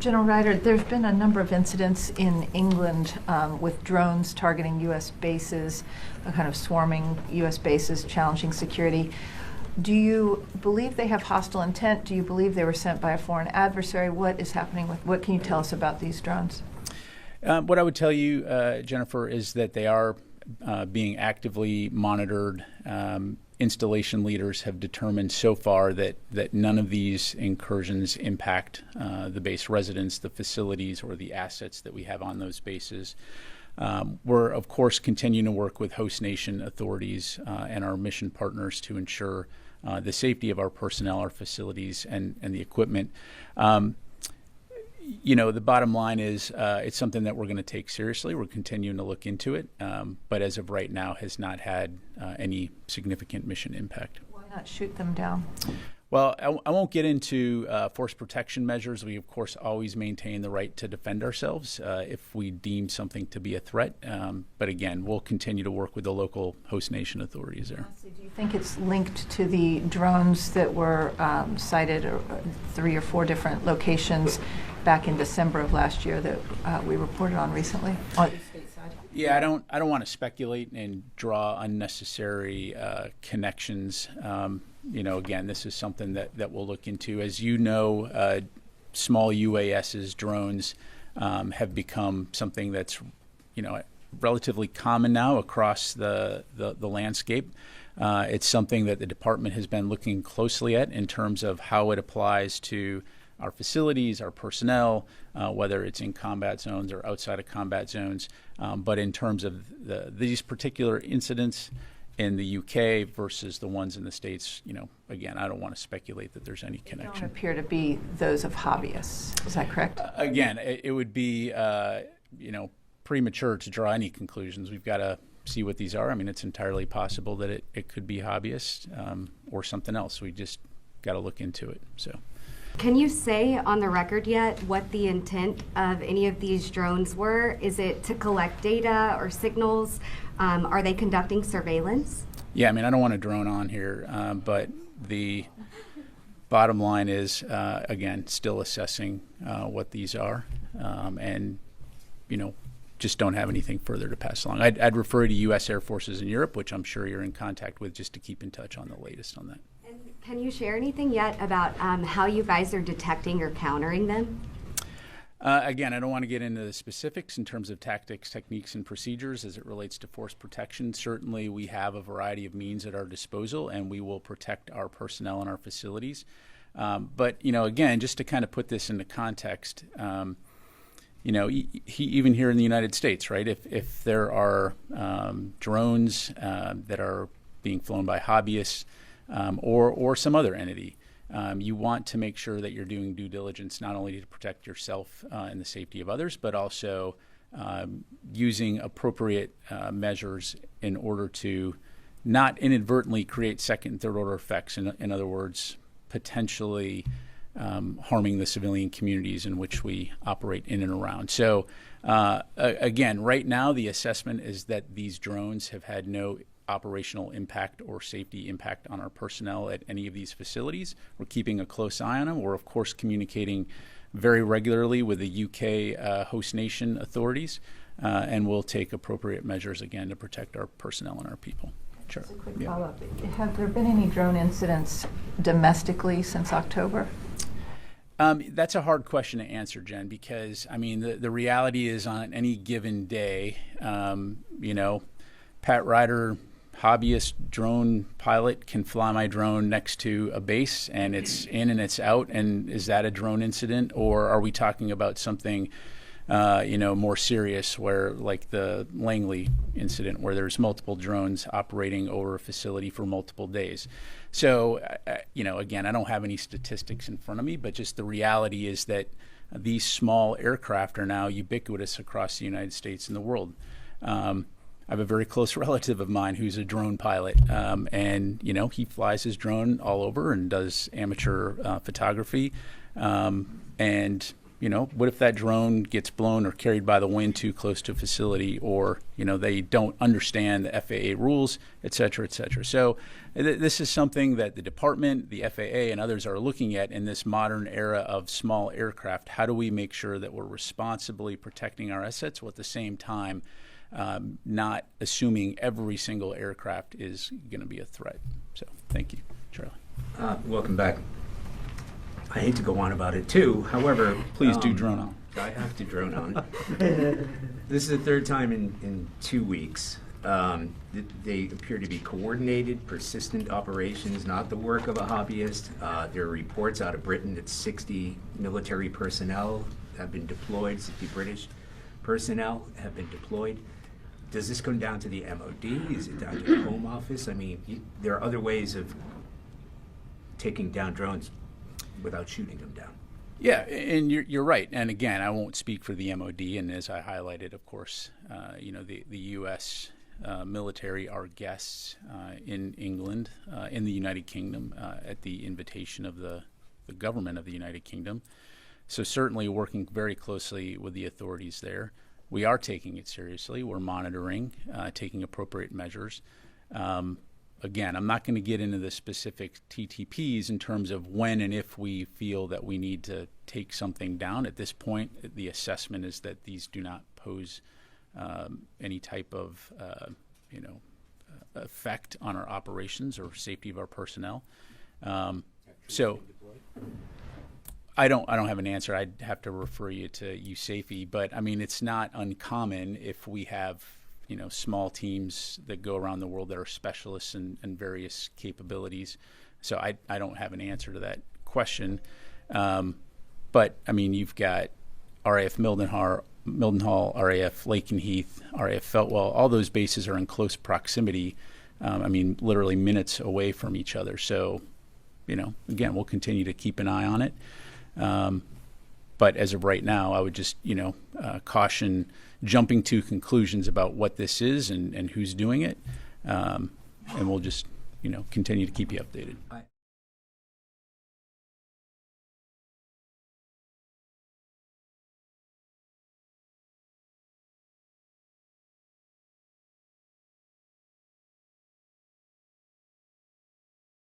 General Ryder, there's been a number of incidents in England with drones targeting U.S. bases, kind of swarming U.S. bases, challenging security. Do you believe they have hostile intent? Do you believe they were sent by a foreign adversary? What is happening what can you tell us about these drones? What I would tell you, Jennifer, is that they are being actively monitored. Installation leaders have determined so far that none of these incursions impact the base residents, the facilities, or the assets that we have on those bases. We're, of course, continuing to work with host nation authorities and our mission partners to ensure the safety of our personnel, our facilities, and the equipment. The bottom line is it's something that we're going to take seriously. We're continuing to look into it, but as of right now has not had any significant mission impact. Why not shoot them down? Well, I won't get into force protection measures. We, of course, always maintain the right to defend ourselves if we deem something to be a threat. But again, we'll continue to work with the local host nation authorities there. Do you think it's linked to the drones that were sighted at 3 or 4 different locations back in December of last year that we reported on recently on the state side? Yeah, I don't want to speculate and draw unnecessary connections. Again, this is something that we'll look into. As you know, small UASs, drones, have become something that's, relatively common now across the landscape. It's something that the department has been looking closely at in terms of how it applies to our facilities, our personnel, whether it's in combat zones or outside of combat zones. But in terms of these particular incidents in the UK versus the ones in the States, again, I don't want to speculate that there's any connection. They don't appear to be those of hobbyists. Is that correct? Again, it would be, premature to draw any conclusions. We've got to see what these are. I mean, it's entirely possible that it could be hobbyists or something else. We just got to look into it. So. Can you say on the record yet what the intent of any of these drones were? Is it to collect data or signals? Are they conducting surveillance? Yeah, I mean, I don't want to drone on here, but the bottom line is, again, still assessing what these are and, just don't have anything further to pass along. I'd refer you to U.S. Air Forces in Europe, which I'm sure you're in contact with, just to keep in touch on the latest on that. Can you share anything yet about how you guys are detecting or countering them? Again, I don't want to get into the specifics in terms of tactics, techniques, and procedures as it relates to force protection. Certainly, we have a variety of means at our disposal, and we will protect our personnel and our facilities. But, again, just to kind of put this into context, even here in the United States, right, if there are drones that are being flown by hobbyists, or some other entity. You want to make sure that you're doing due diligence not only to protect yourself and the safety of others, but also using appropriate measures in order to not inadvertently create second and third order effects. In other words, potentially harming the civilian communities in which we operate in and around. So again, right now the assessment is that these drones have had no operational impact or safety impact on our personnel at any of these facilities. We're keeping a close eye on them. We're, of course, communicating very regularly with the UK host nation authorities, and we'll take appropriate measures, again, to protect our personnel and our people. Sure. Just a quick follow-up. Have there been any drone incidents domestically since October? That's a hard question to answer, Jen, because, I mean, the reality is on any given day, Pat Ryder, hobbyist drone pilot, can fly my drone next to a base and it's in and it's out. And is that a drone incident, or are we talking about something, more serious, where like the Langley incident, where there's multiple drones operating over a facility for multiple days? So, again, I don't have any statistics in front of me, but just the reality is that these small aircraft are now ubiquitous across the United States and the world. I have a very close relative of mine who's a drone pilot, and he flies his drone all over and does amateur photography, and what if that drone gets blown or carried by the wind too close to a facility, or, they don't understand the FAA rules, et cetera, et cetera. So this is something that the department, the FAA, and others are looking at in this modern era of small aircraft. How do we make sure that we're responsibly protecting our assets while at the same time not assuming every single aircraft is going to be a threat? So thank you, Charlie. Welcome back. I hate to go on about it too. However, Please do drone on. I have to drone on. This is the third time in 2 weeks. They appear to be coordinated, persistent operations, not the work of a hobbyist. There are reports out of Britain that 60 military personnel have been deployed, 60 British personnel have been deployed. Does this come down to the MOD? Is it down to the Home Office? I mean, there are other ways of taking down drones without shooting them down. Yeah, and you're right. And again, I won't speak for the MOD. And as I highlighted, of course, the U.S. Military are guests in England, in the United Kingdom, at the invitation of the government of the United Kingdom. So certainly working very closely with the authorities there. We are taking it seriously. We're monitoring, taking appropriate measures. Again, I'm not going to get into the specific TTPs in terms of when and if we feel that we need to take something down. At this point, the assessment is that these do not pose any type of effect on our operations or safety of our personnel. So I don't have an answer. I'd have to refer you to USAFE, but I mean, it's not uncommon if we have small teams that go around the world that are specialists in various capabilities. So I don't have an answer to that question. But I mean, you've got RAF Mildenhall, RAF Lakenheath, RAF Feltwell. All those bases are in close proximity. Literally minutes away from each other. So, again, we'll continue to keep an eye on it. But as of right now, I would just, caution jumping to conclusions about what this is and who's doing it. And we'll just, continue to keep you updated.